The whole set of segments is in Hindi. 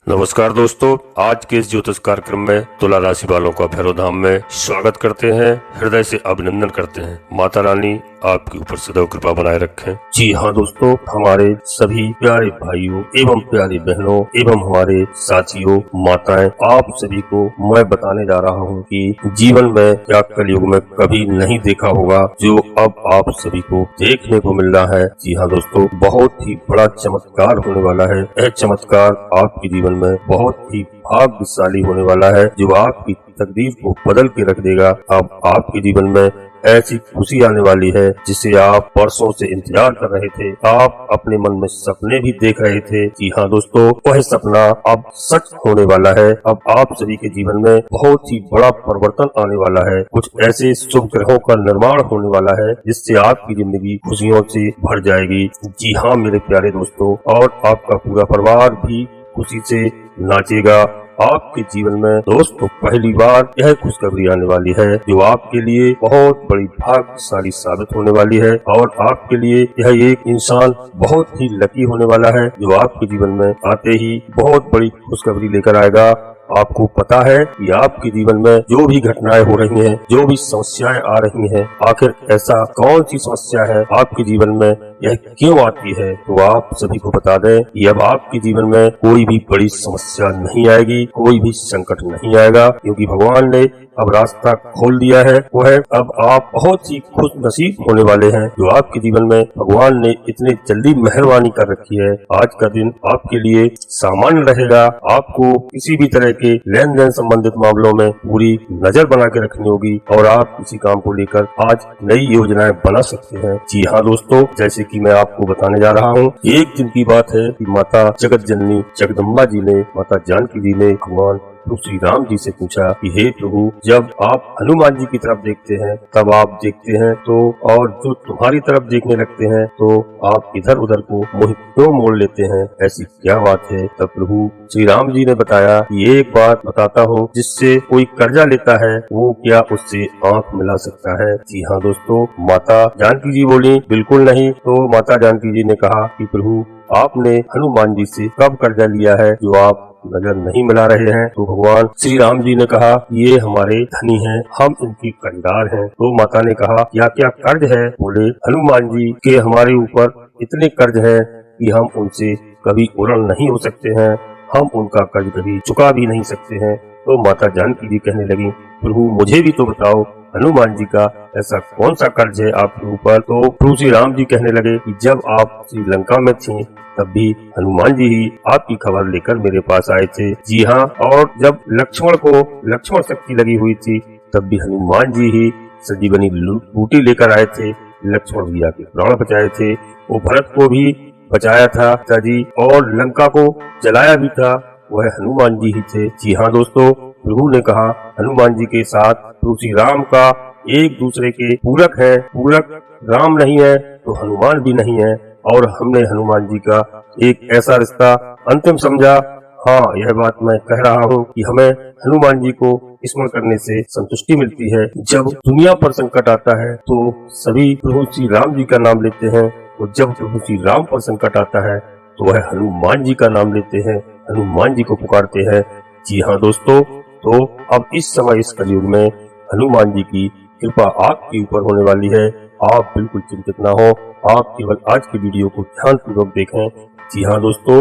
नमस्कार दोस्तों, आज के इस ज्योतिष कार्यक्रम में तुला राशि वालों का भैरव धाम में स्वागत करते हैं। हृदय से अभिनंदन करते हैं। माता रानी आपके ऊपर सदैव कृपा बनाए रखें। जी हाँ दोस्तों, हमारे सभी प्यारे भाइयों एवं प्यारी बहनों एवं हमारे साथियों, माताएं, आप सभी को मैं बताने जा रहा हूँ कि जीवन में या कलयुग में कभी नहीं देखा होगा जो अब आप सभी को देखने को मिल रहा है। जी हाँ दोस्तों, बहुत ही बड़ा चमत्कार होने वाला है। यह चमत्कार आपके जीवन में बहुत ही भाग्यशाली होने वाला है, जो आपकी तकदीर को बदल के रख देगा। अब आपके जीवन में ऐसी खुशी आने वाली है जिसे आप वर्षों से इंतजार कर रहे थे। आप अपने मन में सपने भी देख रहे थे। जी हाँ दोस्तों, वह सपना अब सच होने वाला है। अब आप सभी के जीवन में बहुत ही बड़ा परिवर्तन आने वाला है। कुछ ऐसे शुभ ग्रहों का निर्माण होने वाला है जिससे आपकी जिंदगी खुशियों से भर जाएगी। जी हाँ मेरे प्यारे दोस्तों, और आपका पूरा परिवार भी खुशी से नाचेगा। आपके जीवन में दोस्तों पहली बार यह खुशखबरी आने वाली है जो आपके लिए बहुत बड़ी भाग्यशाली साबित होने वाली है, और आपके लिए यह एक इंसान बहुत ही लकी होने वाला है जो आपके जीवन में आते ही बहुत बड़ी खुशखबरी लेकर आएगा। आपको पता है कि आपके जीवन में जो भी घटनाएं हो रही हैं, जो भी समस्याएं आ रही हैं, आखिर ऐसा कौन सी समस्या है आपके जीवन में, यह क्यों आती है, तो आप सभी को बता दें कि अब आपके जीवन में कोई भी बड़ी समस्या नहीं आएगी, कोई भी संकट नहीं आएगा, क्योंकि भगवान ने अब रास्ता खोल दिया है। वो है अब आप बहुत ही खुश नसीब होने वाले हैं जो आपके जीवन में भगवान ने इतनी जल्दी मेहरबानी कर रखी है। आज का दिन आपके लिए सामान्य रहेगा। आपको किसी भी तरह के लेन देन संबंधित मामलों में पूरी नजर बना के रखनी होगी, और आप किसी काम को लेकर आज नई योजनाएं बना सकते हैं। जी हाँ दोस्तों, जैसे कि मैं आपको बताने जा रहा हूँ, एक दिन की बात है कि माता जगत जननी जगदम्बा जी ने, माता जानकी जी ने भगवान श्री राम जी से पूछा कि हे प्रभु, जब आप हनुमान जी की तरफ देखते हैं तब आप देखते हैं तो, और जो तुम्हारी तरफ देखने लगते हैं तो आप इधर उधर को मुंह क्यों मोड़ लेते हैं, ऐसी क्या बात है। तब प्रभु श्री राम जी ने बताया कि एक बात बताता हूँ, जिससे कोई कर्जा लेता है वो क्या उससे आंख मिला सकता है। जी हाँ दोस्तों, माता जानकी जी बोली बिल्कुल नहीं। तो माता जानकी जी ने कहा कि प्रभु, आपने हनुमान जी से कब कर्जा लिया है जो आप नजर नहीं मिला रहे हैं। तो भगवान श्री राम जी ने कहा ये हमारे धनी हैं, हम इनकी कर्जदार हैं। तो माता ने कहा क्या क्या कर्ज है। बोले हनुमान जी के हमारे ऊपर इतने कर्ज है कि हम उनसे कभी उड़न नहीं हो सकते हैं, हम उनका कर्ज कभी चुका भी नहीं सकते हैं। तो माता जानकी जी कहने लगी, प्रभु मुझे भी तो बताओ, हनुमान जी का ऐसा कौन सा कर्ज है आपके ऊपर। तो प्रभु श्री राम जी कहने लगे कि जब आप श्रीलंका में थे तब भी हनुमान जी ही आपकी खबर लेकर मेरे पास आए थे। जी हाँ, और जब लक्ष्मण को लक्ष्मण शक्ति लगी हुई थी तब भी हनुमान जी ही संजीवनी बूटी लेकर आए थे। लक्ष्मण भैया के प्राण बचाए थे, वो भरत को भी बचाया था पिताजी, और लंका को जलाया भी था, वह हनुमान जी ही थे। जी हाँ दोस्तों, प्रभु ने कहा हनुमान जी के साथ प्रभु श्री राम का एक दूसरे के पूरक है। पूरक राम नहीं है तो हनुमान भी नहीं है, और हमने हनुमान जी का एक ऐसा रिश्ता अंतिम समझा। हाँ, यह बात मैं कह रहा हूँ कि हमें हनुमान जी को स्मरण करने से संतुष्टि मिलती है। जब दुनिया पर संकट आता है तो सभी प्रभु श्री राम जी का नाम लेते हैं, और जब प्रभु श्री राम पर संकट आता है तो वह हनुमान जी का नाम लेते हैं, हनुमान जी को पुकारते हैं। जी हाँ दोस्तों, तो अब इस समय इस कलयुग में हनुमान जी की कृपा आपके ऊपर होने वाली है। आप बिल्कुल चिंतित ना हो, आप केवल आज की वीडियो को ध्यानपूर्वक देखें। जी हाँ दोस्तों,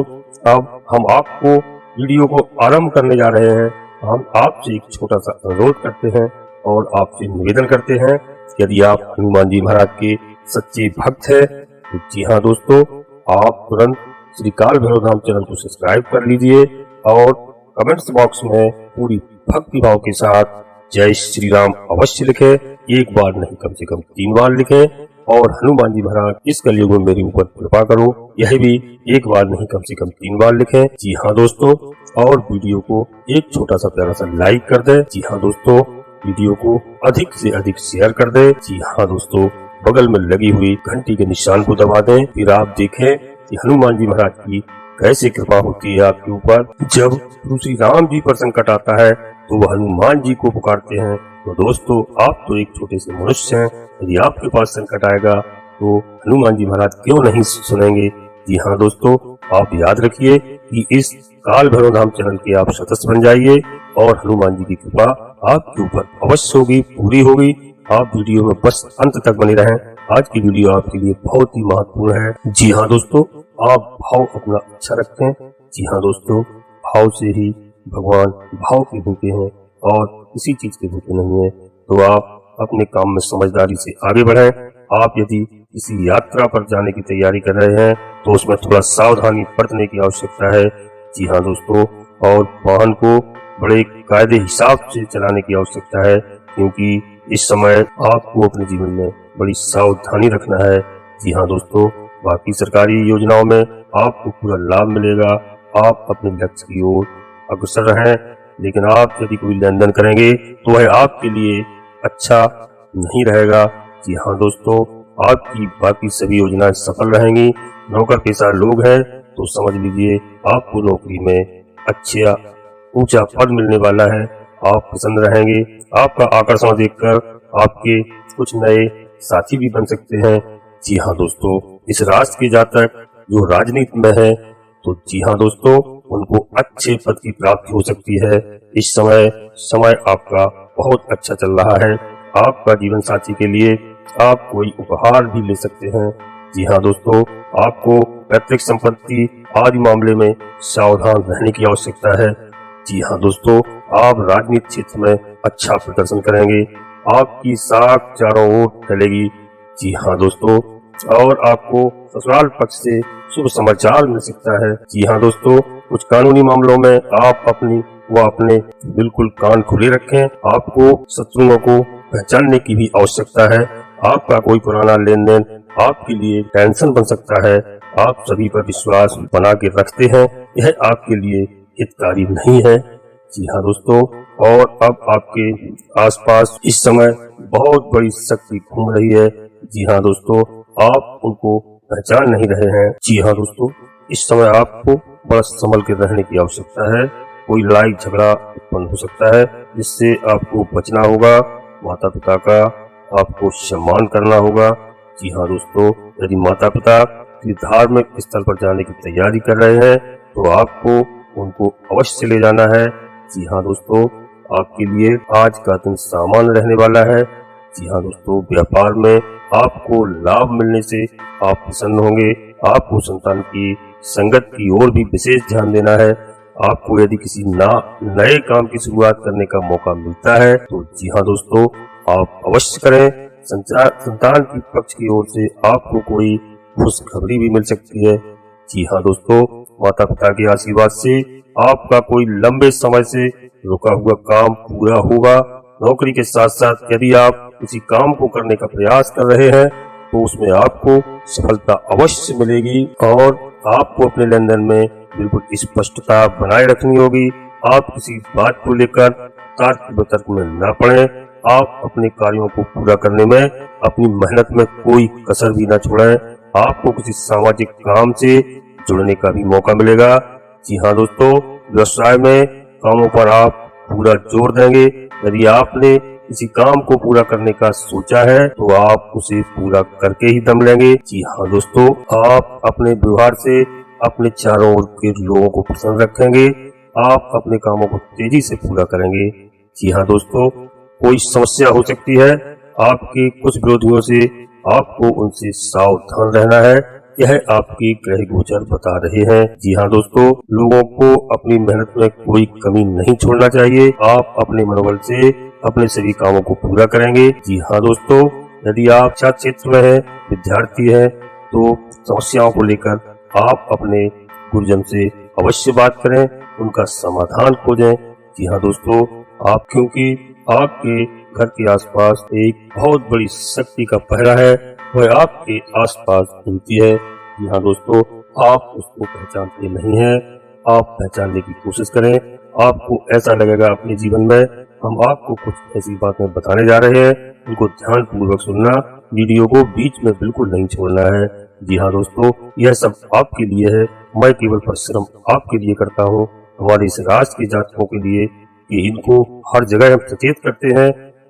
अब हम आपको वीडियो को आरंभ करने जा रहे हैं। हम आपसे एक छोटा सा अनुरोध करते हैं और आपसे निवेदन करते हैं, यदि आप हनुमान जी महाराज के सच्चे भक्त हैं तो जी हाँ दोस्तों, आप तुरंत श्री काल भैरव धाम चैनल को सब्सक्राइब कर लीजिए, और कमेंट्स बॉक्स में पूरी भक्ति भाव के साथ जय श्री राम अवश्य लिखें। एक बार नहीं, कम से कम 3 बार लिखें, और हनुमान जी महाराज इस कलयुग में मेरे ऊपर कृपा करो, यह भी एक बार नहीं कम से कम 3 बार लिखें। जी हाँ दोस्तों, और वीडियो को एक छोटा सा प्यारा सा लाइक कर दें। जी हाँ दोस्तों, वीडियो को अधिक से अधिक शेयर कर दें। जी हाँ दोस्तों, बगल में लगी हुई घंटी के निशान को दबा दें, फिर आप देखें कि हनुमान जी महाराज की कैसे कृपा होती है आपके ऊपर। जब श्री राम जी पर संकट आता है तो वो हनुमान जी को पुकारते हैं। तो दोस्तों, आप तो एक छोटे से मनुष्य हैं, यदि आपके पास संकट आएगा तो हनुमान जी महाराज क्यों नहीं सुनेंगे। जी हाँ दोस्तों, आप याद रखिए कि इस काल भैरव धाम चैनल के आप सदस्य बन जाइए और हनुमान जी की कृपा आपके ऊपर अवश्य होगी, पूरी होगी। आप वीडियो में बस अंत तक बने रहें। आज की वीडियो आपके लिए बहुत ही महत्वपूर्ण है। जी हाँ दोस्तों, आप भाव अपना अच्छा रखें। जी हाँ दोस्तों, भाव से ही भगवान भाव के भूखे हैं और किसी चीज के भूखे नहीं है। तो आप अपने काम में समझदारी से आगे बढ़ें। आप यदि किसी यात्रा पर जाने की तैयारी कर रहे हैं तो उसमें थोड़ा सावधानी बरतने की आवश्यकता है। जी हाँ दोस्तों, और वाहन को बड़े कायदे हिसाब से चलाने की आवश्यकता है, क्योंकि इस समय आपको अपने जीवन में बड़ी सावधानी रखना है। जी हाँ दोस्तों, बाकी सरकारी योजनाओं में आपको पूरा लाभ मिलेगा। आप अपने लक्ष्य की ओर अग्रसर रहें, लेकिन आप यदि कोई लेन देन करेंगे तो वह आपके लिए अच्छा नहीं रहेगा। जी हाँ दोस्तों, आपकी बाकी सभी योजनाएं सफल रहेंगी। नौकर पेशा लोग हैं तो समझ लीजिए आपको नौकरी में अच्छा ऊंचा पद मिलने वाला है। आप प्रसन्न रहेंगे। आपका आकर्षण देखकर आपके कुछ नए साथी भी बन सकते हैं। जी हाँ दोस्तों, इस राशि के जातक जो राजनीति में है तो जी हाँ दोस्तों, उनको अच्छे पद की प्राप्ति हो सकती है। इस समय आपका बहुत अच्छा चल रहा है। आपका जीवन साथी के लिए आप कोई उपहार भी ले सकते हैं। जी हाँ दोस्तों, आपको पैतृक संपत्ति आदि मामले में सावधान रहने की आवश्यकता है। जी हाँ दोस्तों, आप राजनीतिक क्षेत्र में अच्छा प्रदर्शन करेंगे। आपकी साख चारों ओर फैलेगी। जी हाँ दोस्तों, और आपको ससुराल पक्ष से शुभ समाचार मिल सकता है। जी हाँ दोस्तों, कुछ कानूनी मामलों में आप अपने बिल्कुल कान खुले रखें। आपको शत्रुओं को पहचानने की भी आवश्यकता है। आपका कोई पुराना लेन देन आपके लिए टेंशन बन सकता है। आप सभी पर विश्वास बना के रखते हैं, यह आपके लिए हितकारी नहीं है। जी हाँ दोस्तों, और अब आपके आसपास इस समय बहुत बड़ी शक्ति घूम रही है। जी हाँ दोस्तों, आप उनको पहचान नहीं रहे हैं। जी हाँ दोस्तों, इस समय आपको बड़ा संभल के रहने की आवश्यकता है। कोई लड़ाई झगड़ा उत्पन्न हो सकता है, जिससे आपको बचना होगा। माता पिता का आपको सम्मान करना होगा। जी हाँ दोस्तों, यदि माता पिता किसी धार्मिक स्थल पर जाने की तैयारी कर रहे हैं तो आपको उनको अवश्य ले जाना है। जी हाँ दोस्तों, आपके लिए आज का दिन सामान्य रहने वाला है। जी हाँ दोस्तों, व्यापार में आपको लाभ मिलने से आप प्रसन्न होंगे। आपको संतान की संगत की ओर भी विशेष ध्यान देना है। आपको यदि किसी नए काम की शुरुआत करने का मौका मिलता है तो जी हाँ दोस्तों, आप अवश्य करें। संतान की पक्ष की ओर से आपको कोई खुशखबरी भी मिल सकती है। जी हाँ दोस्तों, माता पिता के आशीर्वाद से आपका कोई लंबे समय से रुका हुआ काम पूरा होगा। नौकरी के साथ साथ यदि आप किसी काम को करने का प्रयास कर रहे हैं तो उसमें आपको सफलता अवश्य मिलेगी और आपको अपने लेन देन में बिल्कुल स्पष्टता बनाए रखनी होगी। आप किसी बात को लेकर तर्क वितर्क में न पड़े। आप अपने कार्यों को पूरा करने में अपनी मेहनत में कोई कसर भी न छोड़ें। आपको किसी सामाजिक काम से जुड़ने का भी मौका मिलेगा। जी हाँ दोस्तों, व्यवसाय में कामों पर आप पूरा जोर देंगे। यदि आपने किसी काम को पूरा करने का सोचा है तो आप उसे पूरा करके ही दम लेंगे। जी हाँ दोस्तों, आप अपने व्यवहार से अपने चारों ओर के लोगों को प्रसन्न रखेंगे। आप अपने कामों को तेजी से पूरा करेंगे। जी हाँ दोस्तों, कोई समस्या हो सकती है आपके कुछ विरोधियों से, आपको उनसे सावधान रहना है। यह आपकी ग्रह गोचर बता रहे हैं। जी हाँ दोस्तों, लोगों को अपनी मेहनत में कोई कमी नहीं छोड़ना चाहिए। आप अपने मनोबल से अपने सभी कामों को पूरा करेंगे। जी हाँ दोस्तों, यदि आप शिक्षा क्षेत्र में हैं, विद्यार्थी हैं, तो समस्याओं को लेकर आप अपने गुरुजन से अवश्य बात करें, उनका समाधान खोजें। जी हाँ दोस्तों, क्योंकि आपके घर के आसपास एक बहुत बड़ी शक्ति का पहरा है, वह आपके आसपास घूमती है। जी हाँ दोस्तों, आप उसको पहचानते नहीं हैं। आप पहचानने की कोशिश करें। आपको ऐसा लगेगा अपने जीवन में हम आपको कुछ ऐसी बातें बताने जा रहे हैं, उनको ध्यान पूर्वक सुनना। वीडियो को बीच में बिल्कुल नहीं छोड़ना है। जी हाँ दोस्तों, यह सब आपके लिए है। मैं केवल परिश्रम आपके लिए करता हूँ, हमारे इस राष्ट्र के जातकों के लिए कि इनको हर जगह हम सचेत करते हैं।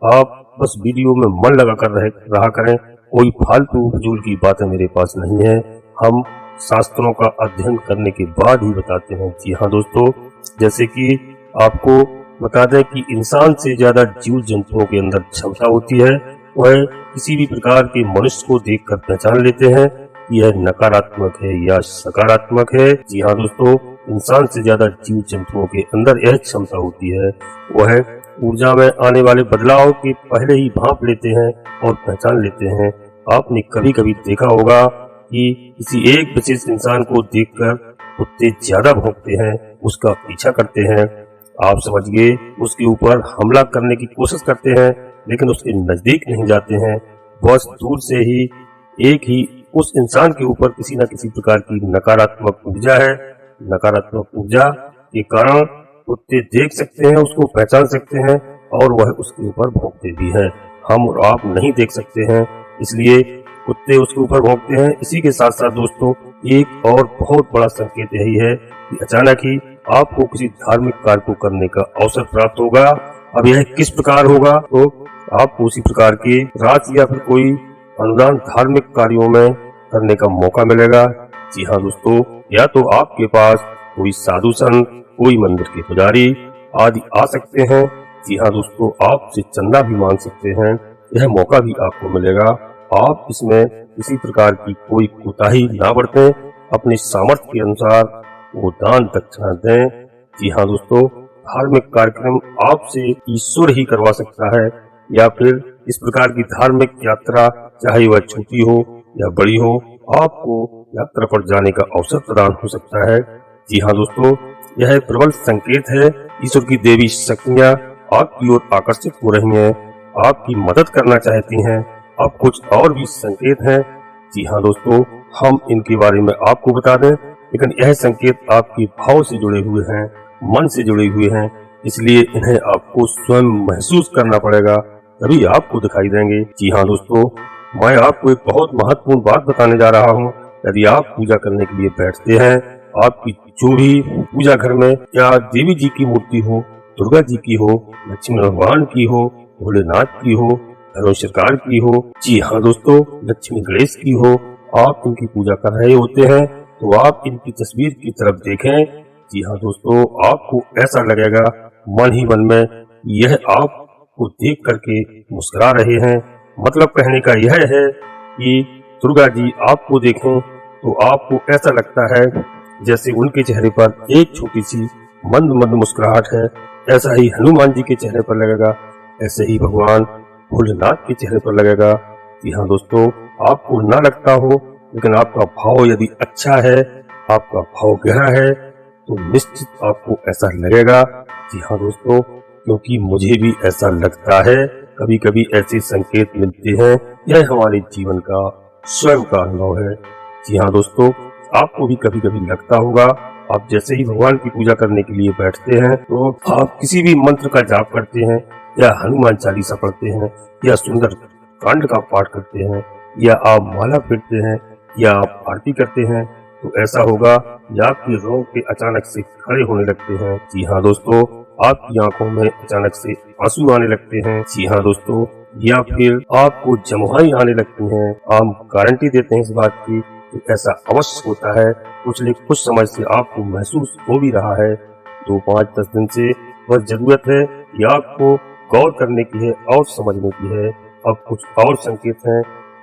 आप बस वीडियो में मन लगा कर रहा करें। कोई फालतू फजूल की बातें मेरे पास नहीं है। हम शास्त्रों का अध्ययन करने के बाद ही बताते हैं। जी हाँ दोस्तों, जैसे कि आपको बता दें कि इंसान से ज्यादा जीव जंतुओं के अंदर क्षमता होती है, वह किसी भी प्रकार के मनुष्य को देखकर पहचान लेते हैं यह नकारात्मक है या सकारात्मक है। जी हाँ दोस्तों, इंसान से ज्यादा जीव जंतुओं के अंदर यह क्षमता होती है, वह ऊर्जा में आने वाले बदलाव के पहले ही भांप लेते हैं और पहचान लेते हैं। आपने कभी कभी देखा होगा कि किसी एक विशेष इंसान को देखकर कुत्ते ज्यादा भौंकते हैं, उसका पीछा करते हैं, आप समझिए उसके ऊपर हमला करने की कोशिश करते हैं, लेकिन उसके नजदीक नहीं जाते हैं। बस दूर से ही एक ही उस इंसान के ऊपर किसी न किसी प्रकार की नकारात्मक ऊर्जा है। नकारात्मक ऊर्जा के कारण कुत्ते देख सकते हैं, उसको पहचान सकते हैं और वह उसके ऊपर भौंकते भी हैं। हम और आप नहीं देख सकते हैं, इसलिए कुत्ते उसके ऊपर भौंकते हैं। इसी के साथ साथ दोस्तों, एक और बहुत बड़ा संकेत यही है कि अचानक ही आपको किसी धार्मिक कार्य को करने का अवसर प्राप्त होगा। अब यह किस प्रकार होगा, तो आपको उसी प्रकार के राशि या फिर कोई अनुदान धार्मिक कार्यों में करने का मौका मिलेगा। जी हाँ दोस्तों, या तो आपके पास कोई साधु संत, कोई मंदिर के पुजारी आदि आ सकते हैं। जी हाँ दोस्तों, आपसे चंदा भी मांग सकते हैं, यह मौका भी आपको मिलेगा। आप इसमें किसी प्रकार की कोई कोताही ना बरतें, अपने सामर्थ्य के अनुसार वो दान दक्षिणा दें। जी हाँ दोस्तों, धार्मिक कार्यक्रम आपसे ईश्वर ही करवा सकता है, या फिर इस प्रकार की धार्मिक यात्रा चाहे वह छोटी हो या बड़ी हो, आपको यात्रा पर जाने का अवसर प्रदान हो सकता है। जी हाँ दोस्तों, यह एक प्रबल संकेत है, ईश्वर की देवी शक्तियाँ आपकी ओर आकर्षित हो रही हैं, आपकी मदद करना चाहती हैं। अब कुछ और भी संकेत हैं। जी हाँ दोस्तों, हम इनके बारे में आपको बता दें, लेकिन यह संकेत आपके भाव से जुड़े हुए हैं, मन से जुड़े हुए हैं, इसलिए इन्हें आपको स्वयं महसूस करना पड़ेगा, तभी आपको दिखाई देंगे। जी हाँ दोस्तों, मैं आपको एक बहुत महत्वपूर्ण बात बताने जा रहा हूँ। यदि आप पूजा करने के लिए बैठते हैं, आपकी जो भी पूजा घर में या देवी जी की मूर्ति हो, दुर्गा जी की हो, लक्ष्मी भगवान की हो, भोलेनाथ की हो, सरकार की हो, जी हाँ दोस्तों, लक्ष्मी गणेश की हो, आप इनकी पूजा कर रहे होते हैं तो आप इनकी तस्वीर की तरफ देखें। जी हाँ दोस्तों, आपको ऐसा लगेगा मन ही मन में यह आपको देख करके मुस्कुरा रहे हैं। मतलब कहने का यह है कि दुर्गा जी आपको देखें तो आपको ऐसा लगता है जैसे उनके चेहरे पर एक छोटी सी मंद मंद मुस्कुराहट है। ऐसा ही हनुमान जी के चेहरे पर लगेगा, ऐसे ही भगवान भोलेनाथ के चेहरे पर लगेगा। जी हाँ दोस्तों, आपको ना लगता हो, लेकिन आपका भाव यदि अच्छा है, आपका भाव गहरा है, तो निश्चित आपको ऐसा लगेगा। जी हाँ दोस्तों, क्योंकि मुझे भी ऐसा लगता है, कभी कभी ऐसे संकेत मिलते हैं, यह हमारे जीवन का स्वयं का अनुभव है। जी हाँ दोस्तों, आपको भी कभी कभी लगता होगा, आप जैसे ही भगवान की पूजा करने के लिए बैठते हैं तो आप किसी भी मंत्र का जाप करते हैं, या हनुमान चालीसा पढ़ते हैं, या सुंदर कांड का पाठ करते हैं, या आप माला फेरते हैं, या आप आरती करते हैं, तो ऐसा होगा या आपके रोंगटे अचानक से खड़े होने लगते हैं। जी हाँ दोस्तों, आपकी आंखों में अचानक से आंसू आने लगते हैं। जी हाँ दोस्तों, या फिर आपको जमुहाई आने लगती हैं। हम गारंटी देते हैं इस बात की कि ऐसा अवश्य होता है। कुछ समय से आपको महसूस हो भी रहा है, 2, 5, 10 दिन से। बस जरूरत है कि आपको गौर करने की है और समझने की है। अब कुछ और संकेत हैं,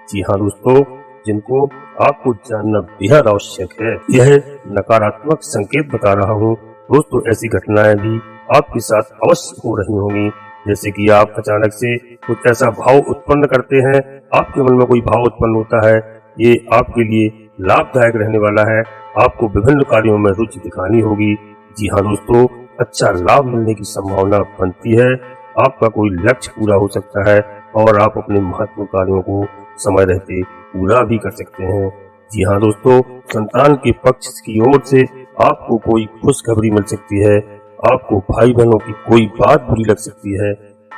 जी हाँ दोस्तों, जिनको आपको जानना बेहद आवश्यक है। यह नकारात्मक संकेत बता रहा हूँ दोस्तों, ऐसी घटनाएं भी आपके साथ अवश्य हो रही होंगी। जैसे कि आप अचानक से कुछ ऐसा भाव उत्पन्न करते हैं, आपके मन में कोई भाव उत्पन्न होता है, ये आपके लिए लाभदायक रहने वाला है। आपको विभिन्न कार्यों में रुचि दिखानी होगी। जी हाँ दोस्तों, अच्छा लाभ मिलने की संभावना बनती है। आपका कोई लक्ष्य पूरा हो सकता है और आप अपने महत्वपूर्ण कार्यों को समय रहते पूरा भी कर सकते हैं। जी हाँ दोस्तों, संतान के पक्ष की ओर से आपको कोई खुशखबरी मिल सकती है। आपको भाई बहनों की कोई बात बुरी लग सकती है।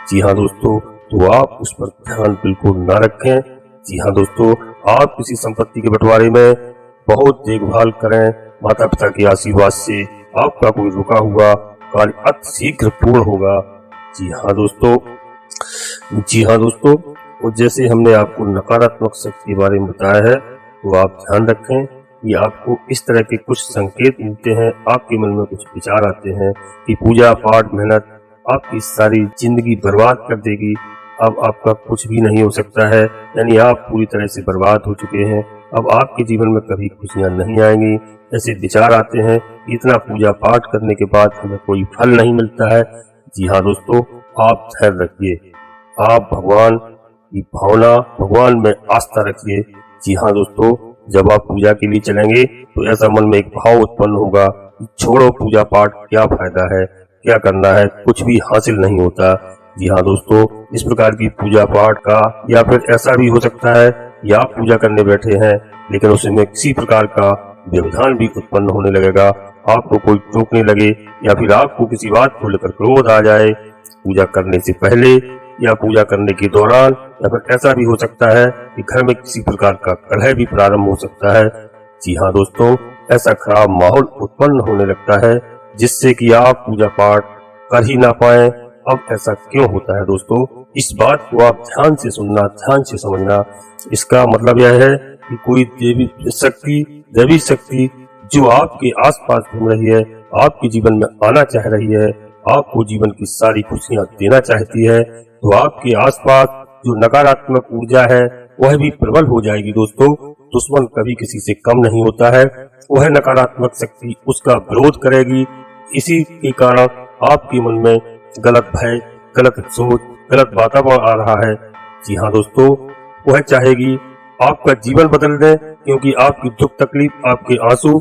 जी हाँ दोस्तों, तो आप उस पर ध्यान बिल्कुल न रखें। जी हाँ दोस्तों, आप किसी संपत्ति के बंटवारे में बहुत देखभाल करें। माता पिता के आशीर्वाद से आपका कोई रुका हुआ कार्य अति शीघ्र पूर्ण होगा। जी हाँ दोस्तों, तो जैसे हमने आपको नकारात्मक शक्ति के बारे में बताया है, तो आप ध्यान रखें कि आपको इस तरह के कुछ संकेत मिलते हैं, आपके मन में कुछ विचार आते हैं कि पूजा पाठ मेहनत आपकी सारी जिंदगी बर्बाद कर देगी, अब आपका कुछ भी नहीं हो सकता है, यानी आप पूरी तरह से बर्बाद हो चुके हैं, अब आपके जीवन में कभी खुशियां नहीं आएंगी, ऐसे विचार आते हैं। इतना पूजा पाठ करने के बाद हमें कोई फल नहीं मिलता है। जी हाँ दोस्तों, आप धैर्य रखिए, आप भगवान की भावना, भगवान में आस्था रखिए। जी हाँ दोस्तों, जब आप पूजा के लिए चलेंगे तो ऐसा मन में एक भाव उत्पन्न होगा, छोड़ो पूजा पाठ, क्या फायदा है, क्या करना है, कुछ भी हासिल नहीं होता। जी हाँ दोस्तों, इस प्रकार की पूजा पाठ का, या फिर ऐसा भी हो सकता है कि आप पूजा करने बैठे हैं लेकिन उसमें किसी प्रकार का व्यवधान भी उत्पन्न होने लगेगा, आपको कोई टोकने लगे या फिर आपको किसी बात को लेकर क्रोध आ जाए पूजा करने से पहले या पूजा करने के दौरान, या फिर ऐसा भी हो सकता है कि घर में किसी प्रकार का कलह भी प्रारंभ हो सकता है। जी हाँ दोस्तों, ऐसा खराब माहौल उत्पन्न होने लगता है जिससे कि आप पूजा पाठ कर ही ना पाए। अब ऐसा क्यों होता है दोस्तों, इस बात को आप ध्यान से सुनना, ध्यान से समझना। इसका मतलब यह है कि कोई दैवी शक्ति जो आपके आसपास घूम रही है, आपके जीवन में आना चाह रही है, आपको जीवन की सारी खुशियां देना चाहती है, तो आपके आसपास जो नकारात्मक ऊर्जा है वह भी प्रबल हो जाएगी दोस्तों। दुश्मन कभी किसी से कम नहीं होता है, वह नकारात्मक शक्ति उसका विरोध करेगी। इसी के कारण आपके मन में गलत भय, गलत सोच, गलत वातावरण आ रहा है। जी हाँ दोस्तों, वह चाहेगी आपका जीवन बदल दे, क्योंकि आपकी दुख तकलीफ, आपके आंसू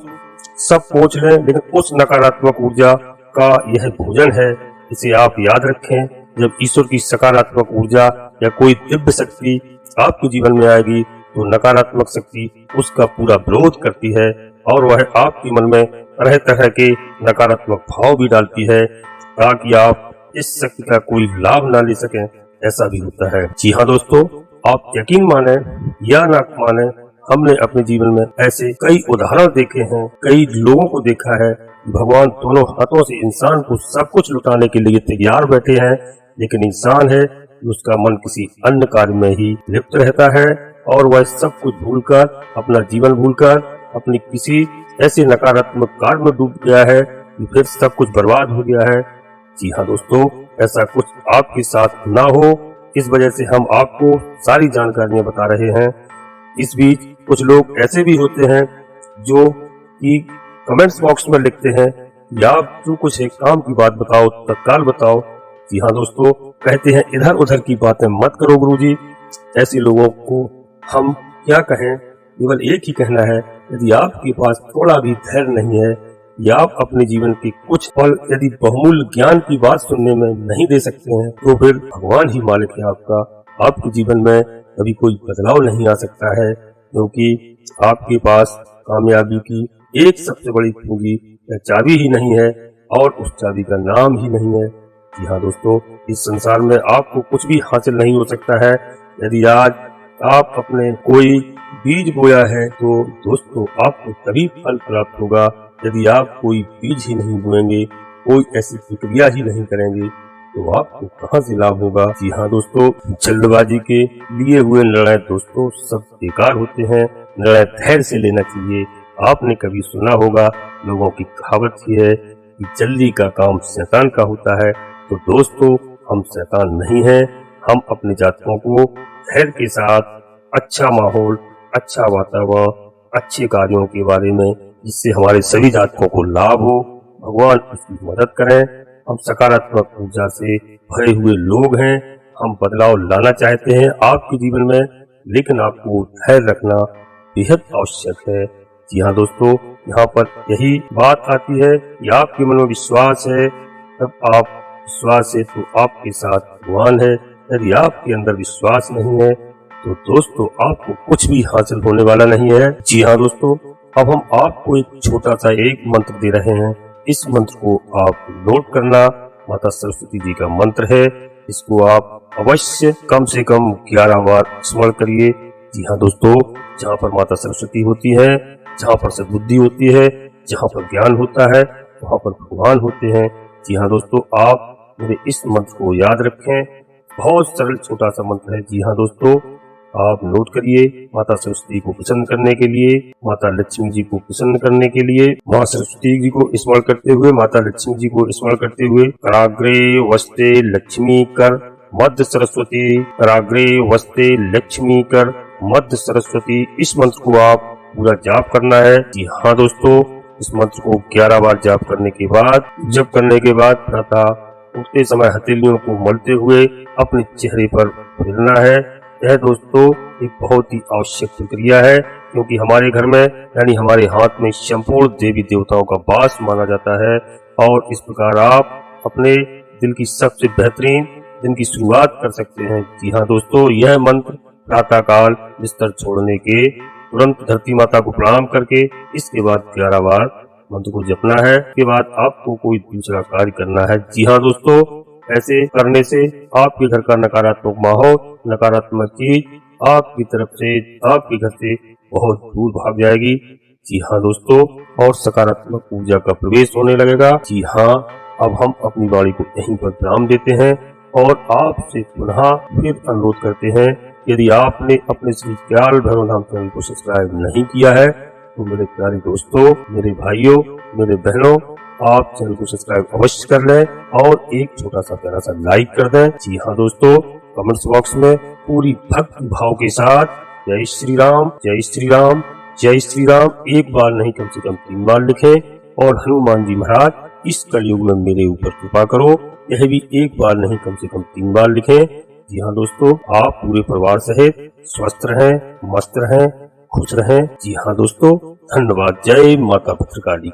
सब पहुंच रहे हैं, लेकिन उस नकारात्मक ऊर्जा का यह भोजन है। इसे आप याद रखें, जब ईश्वर की सकारात्मक ऊर्जा या कोई दिव्य शक्ति आपके जीवन में आएगी तो नकारात्मक शक्ति उसका पूरा विरोध करती है और वह आपके मन में तरह तरह के नकारात्मक भाव भी डालती है ताकि आप इस शक्ति का कोई लाभ ना ले सकें। ऐसा भी होता है। जी हाँ दोस्तों, आप यकीन माने या ना माने, हमने अपने जीवन में ऐसे कई उदाहरण देखे हैं, कई लोगों को देखा है। भगवान दोनों हाथों से इंसान को सब कुछ लुटाने के लिए तैयार बैठे हैं, लेकिन इंसान है उसका मन किसी अन्य कार्य में ही लिप्त रहता है और वह सब कुछ भूलकर, अपना जीवन भूलकर अपनी किसी ऐसे नकारात्मक कार्य में डूब गया है कि फिर सब कुछ बर्बाद हो गया है। जी हाँ दोस्तों, ऐसा कुछ आपके साथ ना हो, इस वजह से हम आपको सारी जानकारियां बता रहे हैं। इस बीच कुछ लोग ऐसे भी होते हैं जो कि कमेंट्स बॉक्स में लिखते हैं कि आप जो कुछ एक काम की बात बताओ, तत्काल बताओ। जी हाँ दोस्तों, कहते हैं इधर उधर की बातें मत करो गुरुजी। ऐसे लोगों को हम क्या कहें, केवल एक ही कहना है, यदि आपके पास थोड़ा भी धैर्य नहीं है या आप अपने जीवन के कुछ पल यदि बहुमूल्य ज्ञान की बात सुनने में नहीं दे सकते हैं, तो फिर भगवान ही मालिक है आपका। आपके जीवन में कभी कोई बदलाव नहीं आ सकता है, क्योंकि आपके पास कामयाबी की एक सबसे बड़ी पूंजी या चाबी ही नहीं है और उस चाबी का नाम ही नहीं है। जी हाँ दोस्तों, इस संसार में आपको कुछ भी हासिल नहीं हो सकता है। यदि आज आप अपने कोई बीज बोया है तो दोस्तों आपको तभी फल प्राप्त होगा। यदि आप कोई बीज ही नहीं बोएंगे, कोई ऐसी प्रक्रिया ही नहीं करेंगे, तो आपको कहां से लाभ होगा। जी हाँ दोस्तों, जल्दबाजी के लिए हुए निर्णय दोस्तों सब बेकार होते हैं। निर्णय धैर्य से लेना चाहिए। आपने कभी सुना होगा, लोगों की कहावत ही है कि जल्दी का काम शैतान का होता है। तो दोस्तों, हम शैतान नहीं हैं। हम अपने जातकों को धैर्य के साथ अच्छा माहौल, अच्छा वातावरण, अच्छे कार्यों के बारे में, जिससे हमारे सभी जातकों को लाभ हो, भगवान उसकी मदद करें। हम सकारात्मक ऊर्जा से भरे हुए लोग हैं। हम बदलाव लाना चाहते हैं आपके जीवन में, लेकिन आपको धैर्य रखना बेहद आवश्यक है। जी हाँ दोस्तों, यहाँ पर यही बात आती है कि आपके मन में विश्वास है, तब आप विश्वास है तो आपके साथ भगवान है। यदि आपके अंदर विश्वास नहीं है तो दोस्तों आपको कुछ भी हासिल होने वाला नहीं है। जी हाँ दोस्तों, अब हम आपको एक छोटा सा एक मंत्र दे रहे हैं। इस मंत्र को आप नोट करना, माता सरस्वती जी का मंत्र है। इसको आप अवश्य कम से कम 11 बार स्मरण करिए। जी हाँ दोस्तों, जहाँ पर माता सरस्वती होती है, जहाँ पर सद्बुद्धि होती है, जहाँ पर ज्ञान होता है, वहाँ पर भगवान होते हैं। जी हाँ दोस्तों, आप मेरे इस मंत्र को याद रखें। बहुत सरल छोटा सा मंत्र है। जी हाँ दोस्तों, आप नोट करिए। माता सरस्वती को प्रसन्न करने के लिए, माता लक्ष्मी जी को प्रसन्न करने के लिए, माँ सरस्वती जी को स्मरण करते हुए, माता लक्ष्मी जी को स्मरण करते हुए कराग्रे वस्ते लक्ष्मी कर मध्य सरस्वती, कराग्रे वस्ते लक्ष्मी कर मध्य सरस्वती, इस मंत्र को आप पूरा जाप करना है। जी हाँ दोस्तों, इस मंत्र को 11 बार जाप करने के बाद, जप करने के बाद प्रातः उठते समय हथेलियों को मलते हुए अपने चेहरे पर फेरना है। यह दोस्तों एक बहुत ही आवश्यक प्रक्रिया है, क्योंकि हमारे घर में यानी हमारे हाथ में संपूर्ण देवी देवताओं का वास माना जाता है। और इस प्रकार आप अपने दिल की सबसे बेहतरीन दिन की शुरुआत कर सकते हैं। जी हाँ दोस्तों, यह मंत्र प्रातः काल बिस्तर छोड़ने के तुरंत धरती माता को प्रणाम करके इसके बाद 11 बार मंत्र को जपना है। इसके बाद आपको कोई दूसरा कार्य करना है। जी हाँ दोस्तों, ऐसे करने से आपके घर का नकारात्मक माहौल, नकारात्मक चीज आपकी तरफ से, आपके घर से बहुत दूर भाग जाएगी। जी हाँ दोस्तों, और सकारात्मक ऊर्जा का प्रवेश होने लगेगा। जी हाँ, अब हम अपनी वाणी को यहीं पर विराम देते हैं और आपसे पुनः फिर अनुरोध करते हैं, यदि आपने अपने श्री ज्ञाल भैरव धाम चैनल को सब्सक्राइब नहीं किया है तो मेरे प्यारे दोस्तों, मेरे भाइयों, मेरे बहनों, आप चैनल को सब्सक्राइब अवश्य कर लें और एक छोटा सा प्यारा सा लाइक कर दें। जी हाँ दोस्तों, कमेंट्स बॉक्स में पूरी भक्ति भाव के साथ जय श्री राम, जय श्री राम, जय श्री राम एक बार नहीं कम से कम 3 बार लिखें। और हनुमान जी महाराज इस कलयुग में मेरे ऊपर कृपा करो, यह भी एक बार नहीं कम से कम 3 बार लिखें। जी हाँ दोस्तों, आप पूरे परिवार सहित स्वस्थ रहें, मस्त रहें, खुश रहें। जी हाँ दोस्तों, धन्यवाद। जय माता भद्रकाली।